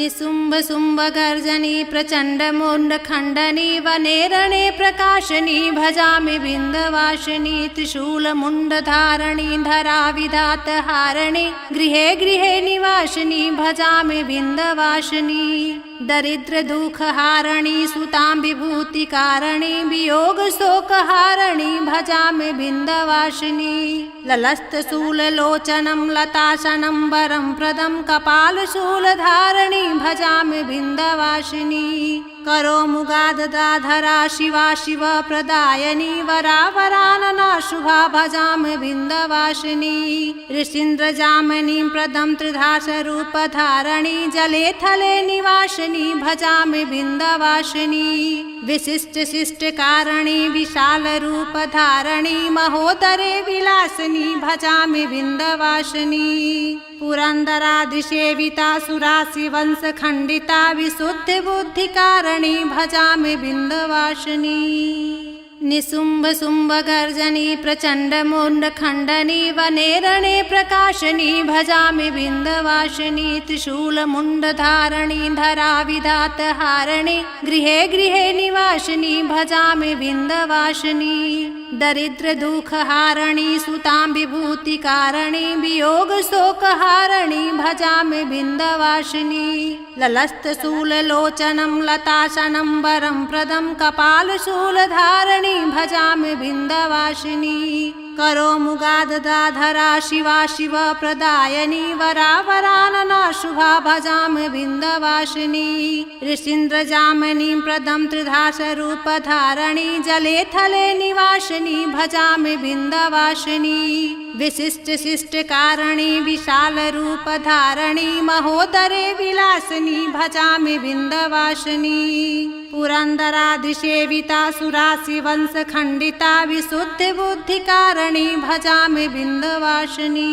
निशुम्भ शुम्भ गर्जनी प्रचंड मुंड खंडनी वने रणे प्रकाशनी भजामि बिंदवासिनी त्रिशूल मुंड धारणी धरा विधात हारणी गृहे गृहे निवासिनी भजामि बिंदवासिनी दरिद्र दुख हारणी सुतां विभूति कारणी वियोग शोक हारणी भजामि बिंदवासिनी ललस्त शूल लोचनं लताशनं वरं प्रदं कपाल शूल धारणी भजामि बिंदवासिनी करो मुगाददाधरा शिवा शिव प्रदायनी वरा वरानना शुभा भजामि बिंदवासिनी ऋषीन्द्र जामिनी प्रदं त्रिधास रूप धारणी जले थले निवासिनी भजामि बिंदवासिनी विशिष्ट शिष्ट कारणी विशाल रूप धारणी महोदरे विलासिनी भजामि बिंदवासिनी पुरंदरादिसेविता सुरासि वंश खंडिता विशुद्ध बुद्धि कारणी भजामि बिंदवासिनी निशुम्भ शुम्भ गर्जनी प्रचंड मुंड खंडनी वने रणे प्रकाशनी भजामि बिंदवासिनी त्रिशूल मुंड धारणी धरा विधात हारणी गृहे गृहे निवासिनी भजामि बिंदवासिनी दरिद्र दुख हारणी सुतां विभूति कारणी वियोग शोक हारणी भजामि बिंदवासिनी ललस्त शूल लोचनं लताशनं वरं प्रदं कपाल शूल धारणी भजामि बिंदवासिनी करो मुगाददाधरा शिवा शिव प्रदायनी वरा वरानना शुभा भजामि बिंदवासिनी ऋषीन्द्र जामिनी प्रदं त्रिधास रूप धारणी जले थले निवासिनी भजामि बिंदवासिनी विशिष्ट शिष्ट कारणी विशाल रूप धारणी महोदरे विलासिनी भजामि बिंदवासिनी पुरंदरादिसेविता सुरासि वंश खंडिता विशुद्ध बुद्धि कारणी भजामि बिंदवासिनी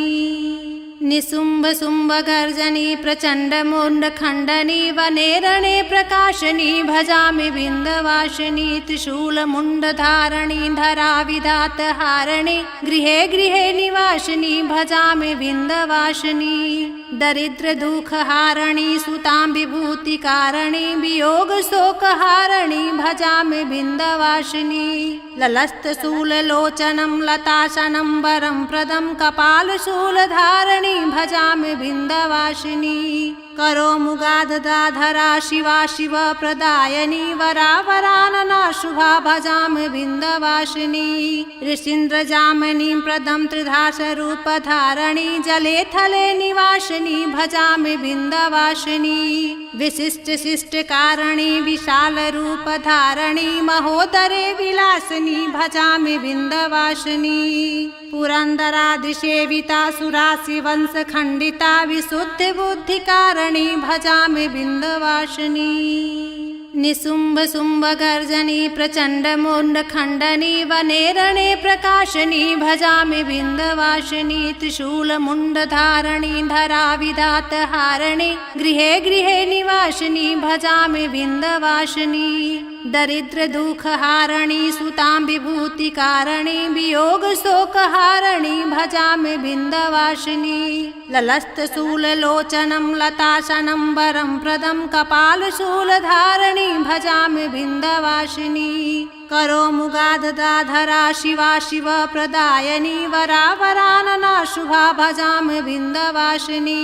निशुम्भ शुम्भ गर्जनी प्रचंड मुंड खंडनी वने रणे प्रकाशनी भजामि बिंदवासिनी त्रिशूल मुंड धारणी धरा विधात हारणी गृहे गृहे निवासिनी भजामि बिंदवासिनी दरिद्र दुख हारणी सुतां विभूति कारणी वियोग शोक हारणी भजामि बिंदवासिनी ललस्त शूल लोचनं लताशनं वरं प्रदं कपाल शूल धारणी भजामि बिंदवासिनी करो मुगाददाधरा शिवा शिव प्रदायनी वरा वरानना शुभा भजामि बिंदवासिनी ऋषीन्द्र जामिनी प्रदं त्रिधास रूप धारणी जले थले निवासिनी भजामि बिंदवासिनी विशिष्ट शिष्ट कारणी विशाल रूप धारणी महोदरे विलासिनी भजामि बिंदवासिनी पुरंदरादिसेविता सुरासि वंश खंडिता विशुद्ध बुद्धि कारणी भजामि बिंदवासिनी निशुम्भ शुम्भ गर्जनी प्रचंड मुंड खंडनी वने रणे प्रकाशनी भजामि बिंदवासिनी त्रिशूल मुंड धारणी धरा विधात हारणी गृहे गृहे निवासिनी भजामि बिंदवासिनी दरिद्र दुख हारणी सुतां विभूति कारणी वियोग शोक हारणी भजामि बिंदवासिनी ललस्त शूल लोचनं लताशनं वरं प्रदं कपाल शूल धारणी भजामि बिंदवासिनी करो मुगाददाधरा शिवा शिव प्रदायनी वरा वरानना शुभा भजामि बिंदवासिनी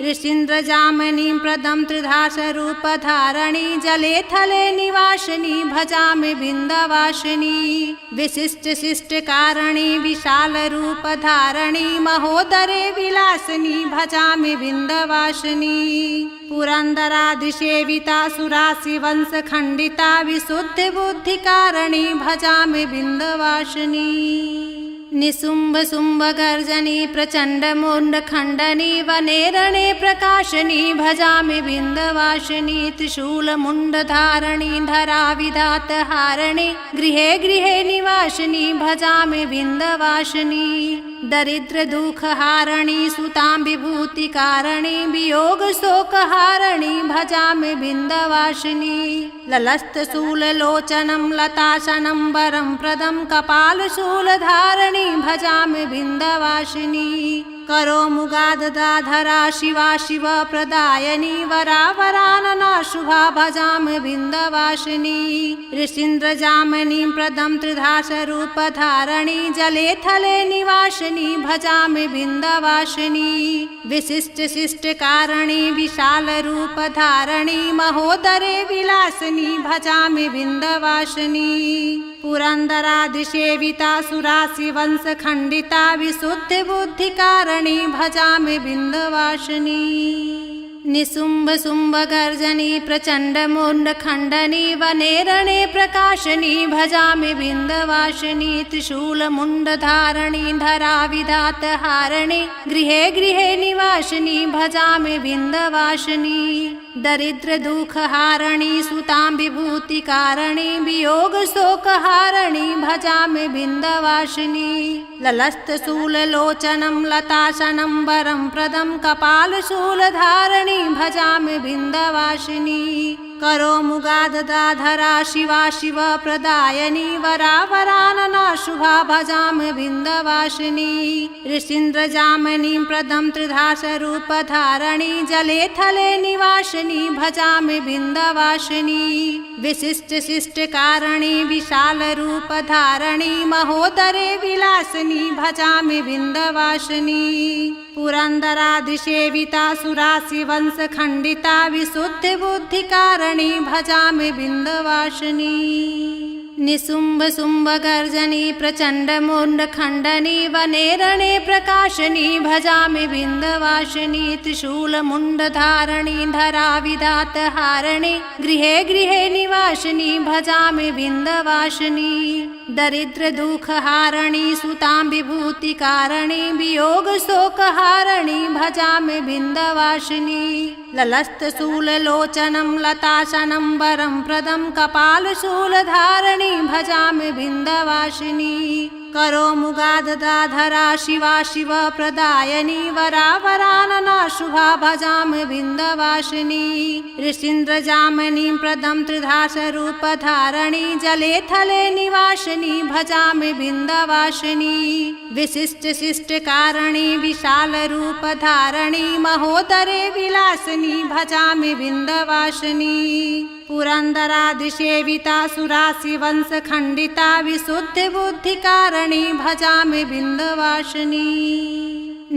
ऋषीन्द्र जामिनी प्रदं त्रिधास रूप धारणी जले थले निवासिनी भजामि बिंदवासिनी विशिष्ट शिष्ट कारणी विशाल रूप धारणी महोदरे विलासिनी भजामि बिंदवासिनी पुरंदरादिसेविता सुरासि वंश खंडिता विशुद्ध बुद्धि कारणी भजामि बिंदवासिनी निशुम्भ शुम्भ गर्जनी प्रचंड मुंड खंडनी वने रणे प्रकाशनी भजामि बिंदवासिनी त्रिशूल मुंड धारणी धरा विधात हारणी गृहे गृहे निवासिनी भजामि बिंदवासिनी दरिद्र दुख हारणी सुतां विभूति कारणी वियोग शोक हारणी भजामि बिंदवासिनी ललस्त शूल लोचनं लताशनं वरं प्रदं कपाल शूल धारणी भजामि बिंदवासिनी करो मुगाददाधरा शिवा शिवप्रदायिनी वरावरानना शुभा भजामि बिन्दवासिनी ऋषीन्द्रजामिनीं प्रदं त्रिधासरूपधारिणी जले थले निवासिनी भजामि बिन्दवासिनी विशिष्टशिष्टकारिणी विशालरूपधारिणी महोदरे विलासिनी भजामि बिन्दवासिनी पुरन्दरादिसेविता सुराशिवंशखण्डिता विशुद्धबुद्धिकारिणी भजामि बिन्दवासिनी निशुम्भशुम्भगर्जनी प्रचण्डमुण्डखण्डनी वने रणे प्रकाशिनी भजामि बिन्दवासिनी त्रिशूलमुण्डधारिणी धराविधातहारिणी गृहे गृहे निवासिनी भजामि बिन्दवासिनी दरिद्रदुःखहारिणी सुतां विभूतिकारिणी वियोगशोकहारिणी भजामि बिन्दवासिनी ललस्तशूललोचनं लताशनं वरं प्रदं कपालशूलधारिणी भजामि बिन्दवासिनी करो मुगाददाधरा शिवा शिवप्रदायिनी वरावरानना शुभा भजामि बिन्दवासिनी ऋषीन्द्रजामिनीं प्रदं त्रिधासरूपधारिणी जले थले निवासिनी भजामि बिन्दवासिनी विशिष्टशिष्टकारिणी विशालरूपधारिणी महोदरे विलासिनी भजामि बिन्दवासिनी पुरन्दरादिसेविता सुराशिवंशखण्डिता विशुद्धबुद्धिकारिणी भजामि बिन्दवासिनी निशुम्भशुम्भगर्जनी प्रचण्डमुण्डखण्डनी वने रणे प्रकाशिनी भजामि बिन्दवासिनी त्रिशूलमुण्डधारिणी धराविधातहारिणी गृहे गृहे निवासिनी भजामि बिन्दवासिनी दरिद्रदुःखहारिणी सुतां विभूतिकारिणी वियोगशोकहारिणी भजामि बिन्दवासिनी ललस्तशूललोचनं लताशनं वरं प्रदं कपालशूलधारिणी भजामि बिन्दवासिनी करो मुगाददाधरा शिवा शिवप्रदायिनी वरावरानना शुभा भजामि बिन्दवासिनी ऋषीन्द्रजामिनीं प्रदं त्रिधासरूपधारिणी जले थले निवासिनी भजामि बिन्दवासिनी विशिष्टशिष्टकारिणी विशालरूपधारिणी महोदरे विलासिनी भजामि बिन्दवासिनी पुरन्दरादिसेविता सुराशिवंशखण्डिता विशुद्धबुद्धिकारिणी भजामि बिन्दवासिनी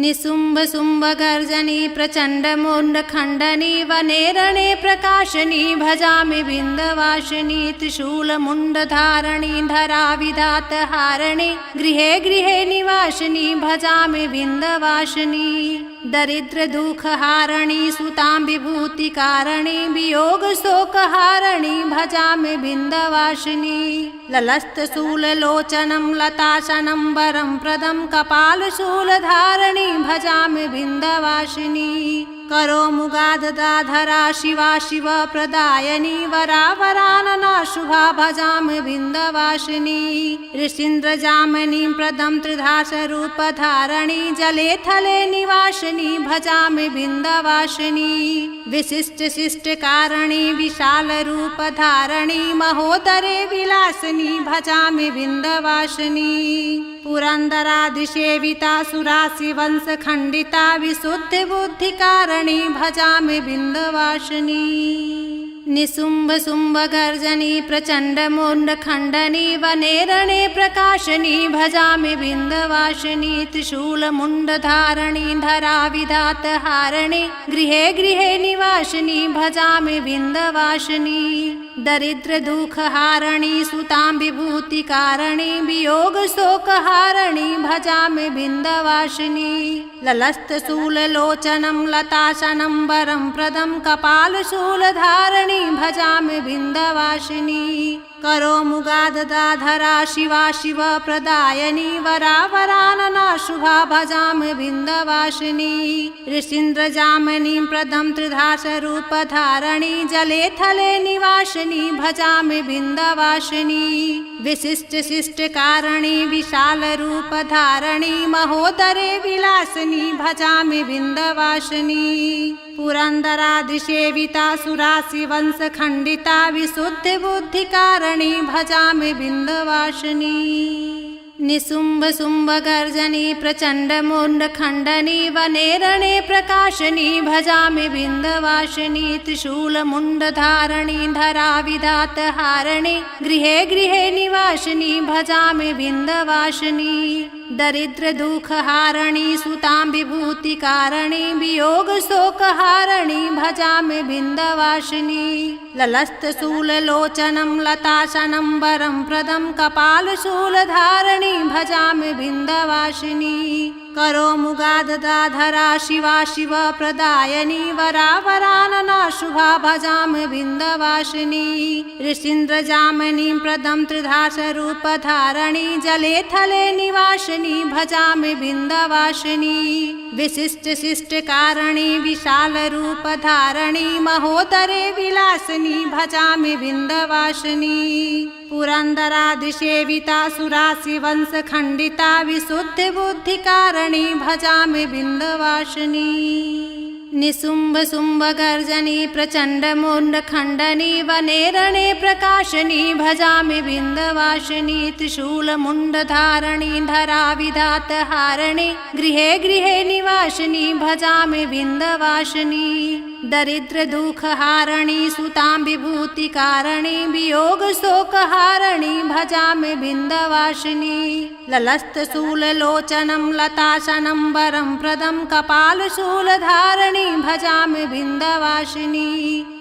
निशुम्भशुम्भगर्जनी प्रचण्डमुण्डखण्डनी वने रणे प्रकाशिनी भजामि बिन्दवासिनी त्रिशूलमुण्डधारिणी धराविधातहारिणी गृहे गृहे निवासिनी भजामि बिन्दवासिनी दरिद्रदुःखहारिणी सुतां विभूतिकारिणी वियोगशोकहारिणी भजामि बिन्दवासिनी ललस्तशूललोचनं लताशनं वरं प्रदं कपालशूलधारिणी भजामि बिन्दवासिनी करो मुगाददाधरा शिवा शिवप्रदायिनी वरावरानना शुभा भजामि बिन्दवासिनी ऋषीन्द्रजामिनीं प्रदं त्रिधासरूपधारिणी जले थले निवासिनी भजामि बिन्दवासिनी विशिष्टशिष्टकारिणी विशालरूपधारिणी महोदरे विलासिनी भजामि बिन्दवासिनी पुरन्दरादिसेविता सुराशिवंशखण्डिता विशुद्धबुद्धिकारिणी भजामि बिन्दवासिनी निशुम्भशुम्भगर्जनी प्रचण्डमुण्डखण्डनी वने रणे प्रकाशिनी भजामि बिन्दवासिनी त्रिशूलमुण्डधारिणी धराविधातहारिणी गृहे गृहे निवासिनी भजामि बिन्दवासिनी दरिद्रदुःखहारिणी सुतां विभूतिकारिणी वियोगशोकहारिणी भजामि बिन्दवासिनी ललस्तशूललोचनं लताशनं वरं प्रदं कपालशूलधारिणी भजामि बिन्दवासिनी करो मुगाददाधरा शिवा शिवप्रदायिनी वरावरानना शुभा भजामि बिन्दवासिनी ऋषीन्द्रजामिनीं प्रदं त्रिधासरूपधारिणी जले थले निवासिनी भजामि बिन्दवासिनी विशिष्टशिष्टकारिणी विशालरूपधारिणी महोदरे विलासिनी भजामि बिन्दवासिनी पुरन्दरादिसेविता सुराशिवंशखण्डिता विशुद्धबुद्धिकारिणी भजामि बिन्दवासिनी निशुम्भशुम्भगर्जनी प्रचण्डमुण्डखण्डनी वने रणे प्रकाशनी भजामि बिन्दवासिनी त्रिशूलमुण्डधारिणी धराविधातहारिणी गृहे गृहे निवासिनी भजामि बिन्दवासिनी दरिद्रदुःखहारिणी सुतां विभूतिकारिणी वियोगशोकहारिणी भजामि बिन्दवासिनी ललस्तशूललोचनं लताशनं वरं प्रदं कपालशूलधारिणी भजामि बिन्दवासिनी करोमुगादधाधरा शिवा शिवप्रदायिनी वरावरानना शुभा भजामि बिन्दवासिनी ऋषीन्द्रजामिनीं प्रदं त्रिधासरूपधारिणी जले थले निवासिनी भजामि बिन्दवासिनी विशिष्टशिष्टकारिणी विशालरूपधारिणी महोदरे विलासिनी भजामि बिन्दवासिनी पुरन्दरादिसेविता सुराशिवंशखण्डिता विशुद्धबुद्धिकारिणी भजामि बिन्दवासिनी निशुम्भशुम्भगर्जनी प्रचण्डमुण्डखण्डनी वने रणे प्रकाशनी भजामि बिन्दवासिनी त्रिशूलमुण्डधारिणी धराविधातहारिणी गृहे गृहे निवासिनी भजामि बिन्दवासिनी दरिद्रदुःखहारिणी सुतां विभूतिकारिणी वियोगशोकहारिणी भजामि बिन्दवासिनी ललस्तशूललोचनं लताशनं वरं प्रदं कपालशूलधारिणी भजामि बिन्दवासिनी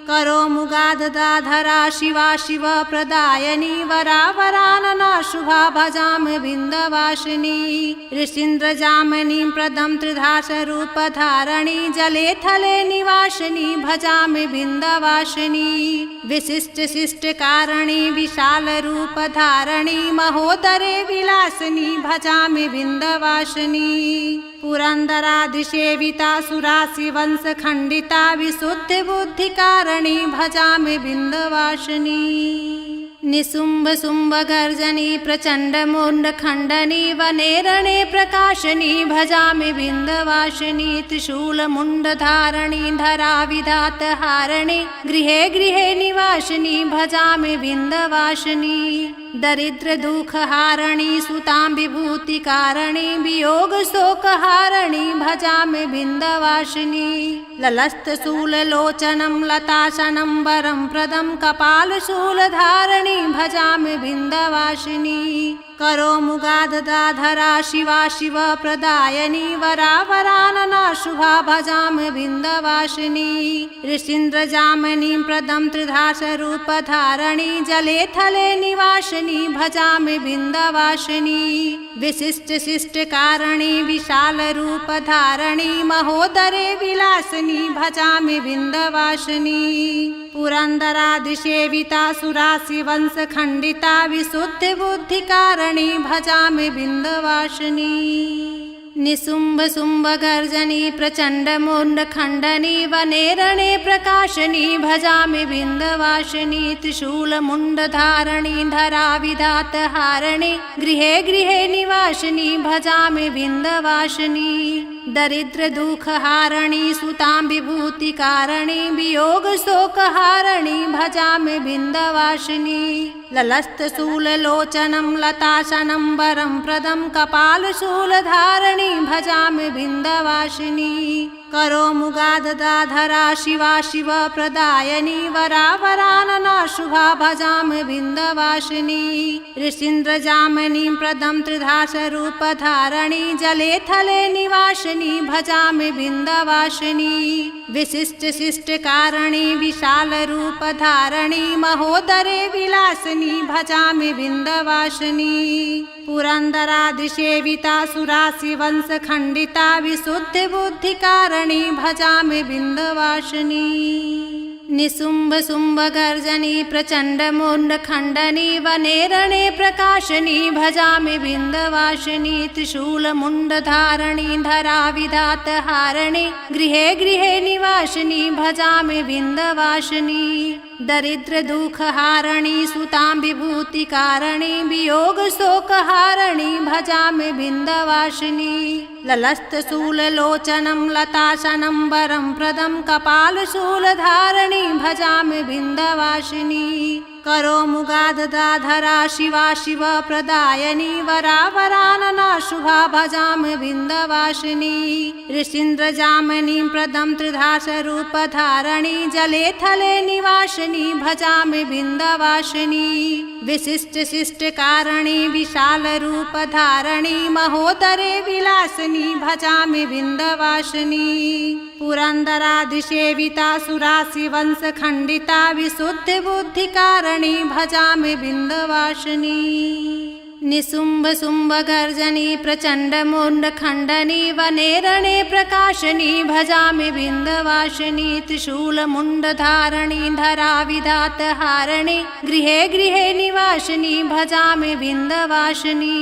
करोमुगादधाधरा शिवा शिवप्रदायिनी वरावरानना शुभा भजामि बिन्दवासिनी ऋषीन्द्रजामिनीं प्रदं त्रिधासरूपधारिणी जले थले निवासिनी भजामि बिन्दवासिनी विशिष्टशिष्टकारिणी विशालरूपधारिणी महोदरे विलासिनी भजामि बिन्दवासिनी पुरन्दरादिसेविता सुराशिवंशखण्डिता विशुद्धबुद्धिकारिणी भजामि बिन्दवासिनी निशुम्भशुम्भगर्जनी प्रचण्डमुण्डखण्डनी वने रणे प्रकाशनी भजामि बिन्दवासिनी त्रिशूलमुण्डधारिणी धराविधातहारिणी गृहे गृहे निवासिनी भजामि बिन्दवासिनी दरिद्रदुःखहारिणी सुतां विभूतिकारिणी वियोगशोकहारिणी भजामि बिन्दवासिनी ललस्तशूललोचनं लताशनं वरं प्रदं कपालशूलधारिणी भजामि बिन्दवासिनी करोमुगादधाधरा शिवा शिवप्रदायिनी वरावरानना शुभा भजामि बिन्दवासिनी ऋषीन्द्रजामिनीं प्रदं त्रिधासरूपधारिणी जले थले निवासिनी भजामि बिन्दवासिनी विशिष्टशिष्टकारिणी विशालरूपधारिणी महोदरे विलासिनी भजामि बिन्दवासिनी पुरन्दरादिसेविता सुराशिवंशखण्डिता विशुद्धबुद्धिकारिणी भजामि बिन्दवासिनी निशुम्भशुम्भगर्जनी प्रचण्डमुण्डखण्डनी वने रणे प्रकाशनी भजामि बिन्दवासिनी त्रिशूलमुण्डधारिणी धराविधातहारिणी गृहे गृहे निवासिनी भजामि बिन्दवासिनी दरिद्रदुःखहारिणी सुतां विभूतिकारिणी वियोगशोकहारिणी भजामि बिन्दवासिनी ललस्तशूललोचनं लताशनं वरं प्रदं कपालशूलधारिणी भजामि बिन्दवासिनी करोमुगादधाधरा शिवा शिवप्रदायिनी वरावरानना शुभा भजामि बिन्दवासिनी ऋषीन्द्रजामिनीं प्रदं त्रिधासरूपधारिणी जले थले निवासिनी भजामि बिन्दवासिनी विशिष्टशिष्टकारिणी विशालरूपधारिणी महोदरे विलासिनी भजामि बिन्दवासिनी पुरन्दरादिसेविता सुराशिवंशखण्डिता विशुद्धबुद्धिकारिणी भजामि बिन्दवासिनी निशुम्भशुम्भगर्जनी प्रचण्डमुण्डखण्डनी वने रणे प्रकाशनी भजामि बिन्दवासिनी त्रिशूलमुण्डधारिणी धराविधातहारिणी गृहे गृहे निवासिनी भजामि बिन्दवासिनी दरिद्रदुःखहारिणी सुतां विभूतिकारिणी वियोगशोकहारिणी भजामि बिन्दवासिनी ललस्तशूललोचनं लताशनं वरं प्रदं कपालशूलधारिणी भजामि बिन्दवासिनी करोमुगादधाधरा शिवा शिवप्रदायिनी वरावरानना शुभा भजामि विन्ध्यवासिनी ऋषीन्द्रजामिनीं प्रदं त्रिधासरूपधारिणी जले थले निवासिनी भजामि विन्ध्यवासिनी विशिष्टशिष्टकारिणी विशालरूपधारिणी महोदरे विलासिनी भजामि विन्ध्यवासिनी पुरन्दरादिसेविता सुराशिवंशखण्डिता विशुद्धबुद्धिकारिणी भजामि विन्ध्यवासिनी निशुम्भशुम्भगर्जनी प्रचण्डमुण्डखण्डनी वनेरणे प्रकाशिनी भजामि विन्ध्यवासिनी त्रिशूलमुण्डधारिणी धराविधातहारिणी गृहे गृहे निवासिनी भजामि विन्ध्यवासिनी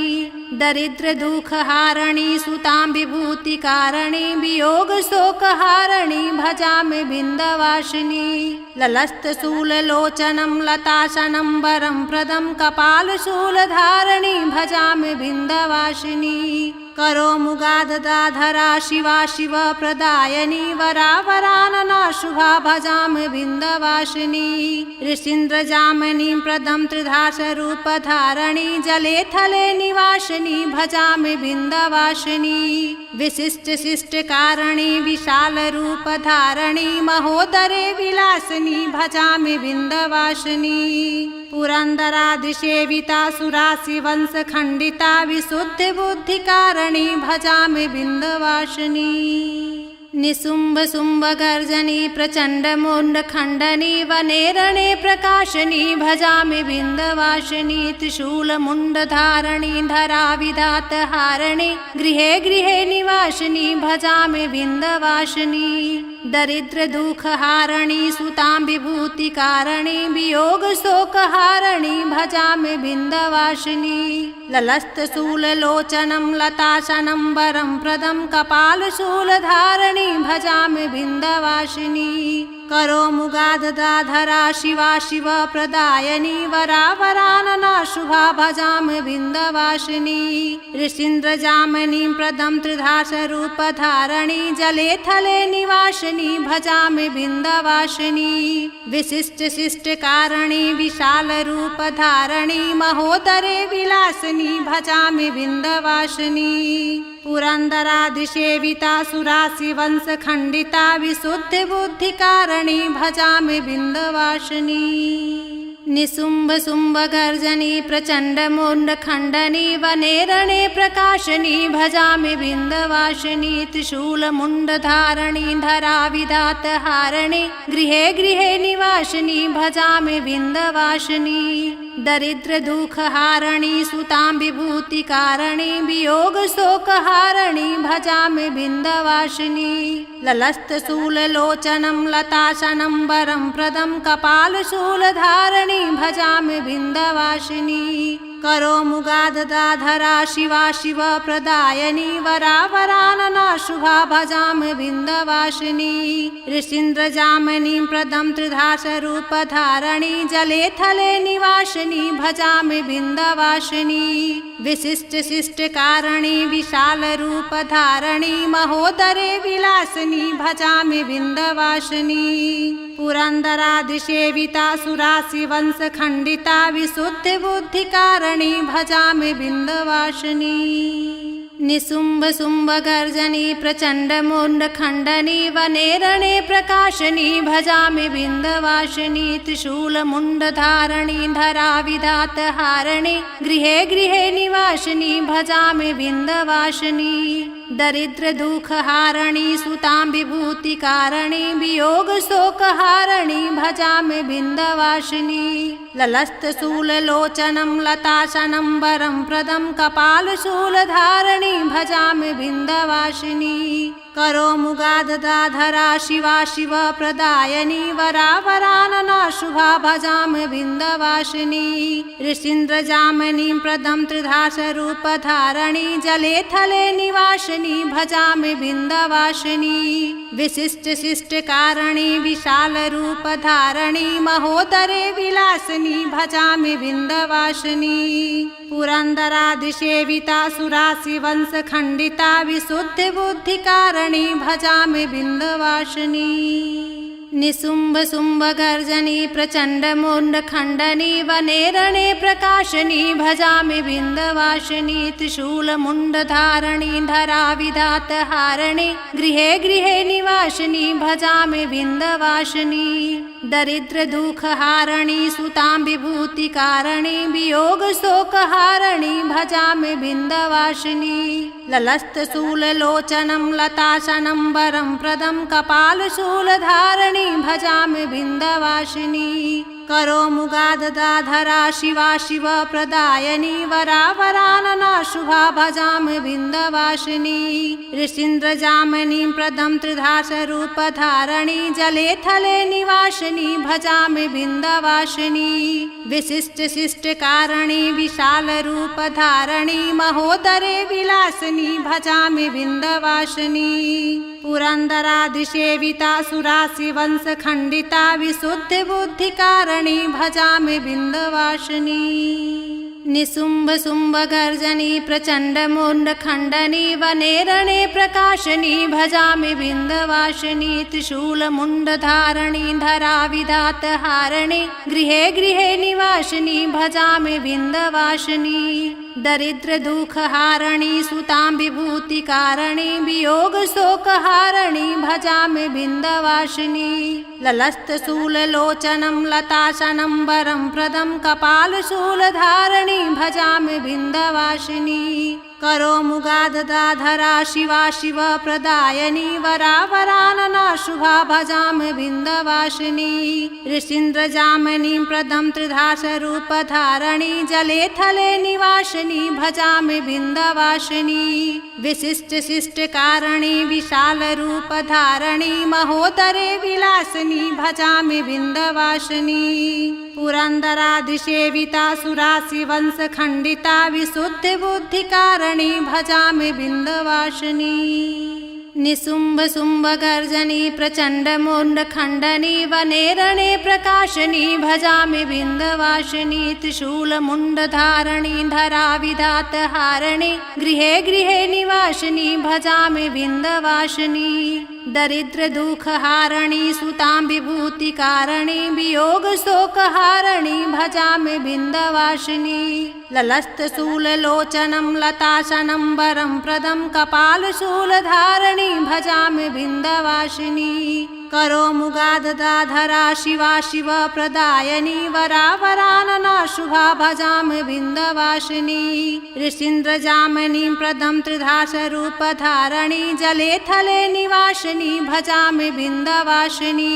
दरिद्रदुःखहारिणी सुतां विभूतिकारिणी वियोगशोकहारिणी भजामि विन्ध्यवासिनी ललस्तशूललोचनं लताशनं वरं प्रदं कपालशूलधारिणी भजामि विन्ध्यवासिनी करोमुगादधाधरा शिवा शिवप्रदायिनी वरावरानना शुभा भजामि विन्ध्यवासिनी ऋषीन्द्रजामिनीं प्रदं त्रिधासरूपधारिणी जले थले निवासिनी भजामि विन्ध्यवासिनी विशिष्टशिष्टकारिणी विशालरूपधारिणी महोदरे विलासिनी भजामि विन्ध्यवासिनी पुरन्दरादिसेविता सुराशिवंशखण्डिता विशुद्धबुद्धिकारिणी भजामि विन्ध्यवासिनी निशुम्भशुम्भगर्जनी प्रचण्डमुण्डखण्डनी वनेरणे प्रकाशिनी भजामि विन्ध्यवासिनी त्रिशूलमुण्डधारिणी धराविधातहारिणी गृहे गृहे निवासिनी भजामि विन्ध्यवासिनी दरिद्रदुःखहारिणी सुतां विभूतिकारिणी वियोगशोकहारिणी भजामि विन्ध्यवासिनी ललस्तशूललोचनं लताशनं वरं प्रदं कपालशूलधारिणी भजामि विन्ध्यवासिनी करोमुगादधाधरा शिवा शिवप्रदायिनी वरावरानना शुभा भजामि विन्ध्यवासिनी ऋषीन्द्रजामिनीं प्रदं त्रिधासरूपधारिणी जले थले निवासिनी भजामि विन्ध्यवासिनी विशिष्टशिष्टकारिणी विशालरूपधारिणी महोदरे विलासिनी भजामि विन्ध्यवासिनी पुरन्दरादिसेविता सुराशिवंशखण्डिता विशुद्धबुद्धिकारिणी भजामि विन्ध्यवासिनी निशुम्भशुम्भगर्जनी प्रचण्डमुण्डखण्डनी वनेरणे प्रकाशिनी भजामि विन्ध्यवासिनी त्रिशूलमुण्डधारिणी धराविधातहारिणी गृहे गृहे निवासिनी भजामि विन्ध्यवासिनी दरिद्रदुःखहारिणी सुतां विभूतिकारिणी वियोगशोकहारिणी भजामि विन्ध्यवासिनी ललस्तशूललोचनं लताशनं वरं प्रदं कपालशूलधारिणी भजामि विन्ध्यवासिनी करोमुगादधाधरा शिवा शिवप्रदायिनी वरावरानना शुभा भजामि विन्ध्यवासिनी ऋषीन्द्रजामिनीं प्रदं त्रिधासरूपधारिणी जले थले निवासिनी भजामि विन्ध्यवासिनी विशिष्टशिष्टकारिणी विशालरूपधारिणी महोदरे विलासिनी भजामि विन्ध्यवासिनी पुरन्दरादिसेविता सुराशिवंशखण्डिता विशुद्धबुद्धिकारिणी भजामि विन्ध्यवासिनी निशुम्भशुम्भगर्जनी प्रचण्डमुण्डखण्डनी वनेरणे प्रकाशिनी भजामि विन्ध्यवासिनी त्रिशूलमुण्डधारिणी धराविधातहारिणी गृहे गृहे निवासिनी भजामि विन्ध्यवासिनी दरिद्रदुःखहारिणी सुतां विभूतिकारिणी वियोगशोकहारिणी भजामि विन्ध्यवासिनी ललस्तशूललोचनं लताशनं वरं प्रदं कपालशूलधारिणी भजामि विन्ध्यवासिनी करोमुगादधाधरा शिवा शिवप्रदायिनी वरावरानना शुभा भजामि विन्ध्यवासिनी ऋषीन्द्रजामिनीं प्रदं त्रिधासरूपधारिणी जले थले निवासिनी भजामि विन्ध्यवासिनी विशिष्टशिष्टकारिणी विशालरूपधारिणी महोदरे विलासिनी भजामि विन्ध्यवासिनी पुरन्दरादिसेविता सुराशिवंशखण्डिता विशुद्धबुद्धिकारिणी भजामि विन्ध्यवासिनी निशुम्भ शुम्भ गर्जनी प्रचण्ड मुण्ड खण्डनी वने रणे प्रकाशनी भजामि विन्ध्यवासिनी त्रिशूल मुण्ड धारिणी धरा विधात हारिणी गृहे गृहे निवासिनी भजामि विन्ध्यवासिनी दरिद्र दुख हारिणी सुतां विभूति कारिणी वियोग शोक हारिणी भजामि विन्ध्यवासिनी ललस्त शूल लोचनं लताशनं वरं प्रदं कपाल शूल धारिणी भजामि विन्ध्यवासिनी करो मुगादधाधरा शिवा शिव प्रदायनी वरा वरानना शुभा भजामि विन्ध्यवासिनी ऋषीन्द्र जामिनीं प्रदं त्रिधास रूप धारिणी जले थले निवासिनी भजामि विन्ध्यवासिनी विशिष्ट शिष्ट कारिणी विशाल रूप धारिणी महोदरे विलासिनी भजामि विन्ध्यवासिनी पुरन्दरादिसेविता सुरासि वंश खण्डिता विशुद्ध बुद्धि कारिणी भजामि विन्ध्यवासिनी निशुम्भ शुम्भ गर्जनी प्रचण्ड मुण्ड खण्डनी वने रणे प्रकाशनी भजामि विन्ध्यवासिनी त्रिशूल मुण्ड धारिणी धरा विधात हारिणी गृहे गृहे निवासिनी भजामि विन्ध्यवासिनी दरिद्र दुख हारिणी सुतां विभूति कारिणी वियोग शोक हारिणी भजामि विन्ध्यवासिनी ललस्त शूल लोचनं लताशनं वरं प्रदं कपाल शूल धारिणी भजामि विन्ध्यवासिनी करो मुगादधाधरा शिवा शिव प्रदायनी वरा वरानना शुभा भजामि विन्ध्यवासिनी ऋषीन्द्र जामिनीं प्रदं त्रिधास रूप धारिणी जले थले निवासिनी भजामि विन्ध्यवासिनी विशिष्ट शिष्ट कारिणी विशाल रूप धारिणी महोदरे विलासिनी भजामि विन्ध्यवासिनी पुरन्दरादिसेविता सुरासि वंश खण्डिता विशुद्ध बुद्धि कारिणी भजामि विन्ध्यवासिनी निशुम्भ शुम्भ गर्जनी प्रचण्ड मुण्ड खण्डनी वने रणे प्रकाशनी भजामि विन्ध्यवासिनी त्रिशूल मुण्ड धारिणी धरा विधात हारिणी गृहे गृहे निवासिनी भजामि विन्ध्यवासिनी दरिद्र दुख हारिणी सुतां विभूति कारिणी वियोग शोक हारिणी भजामि विन्ध्यवासिनी निशुम्भ शुम्भ गर्जनी प्रचण्ड मुण्ड खण्डनी वने रणे प्रकाशनी भजामि विन्ध्यवासिनी त्रिशूल मुण्ड धारिणी धरा विधात हारिणी गृहे गृहे निवासिनी भजामि विन्ध्यवासिनी दरिद्र दुख हारिणी सुतां विभूति कारिणी वियोग शोक हारिणी भजामि विन्ध्यवासिनी ललस्त शूल लोचनं लताशनं वरं प्रदं कपाल शूल धारिणी भजामि विन्ध्यवासिनी करो मुगादधाधरा शिवा शिव प्रदायनी वरा वरानना शुभा भजामि विन्ध्यवासिनी ऋषीन्द्र जामिनीं प्रदं त्रिधास रूप धारिणी जले थले निवासिनी भजामि विन्ध्यवासिनी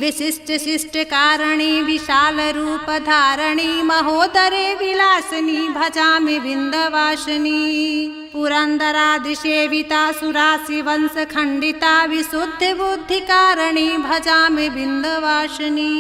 विशिष्ट शिष्ट कारिणी विशाल रूप धारिणी महोदरे विलासिनी भजामि विन्ध्यवासिनी पुरन्दरादिसेविता सुरासि वंश खण्डिता विशुद्ध बुद्धि कारिणी भजामि विन्ध्यवासिनी।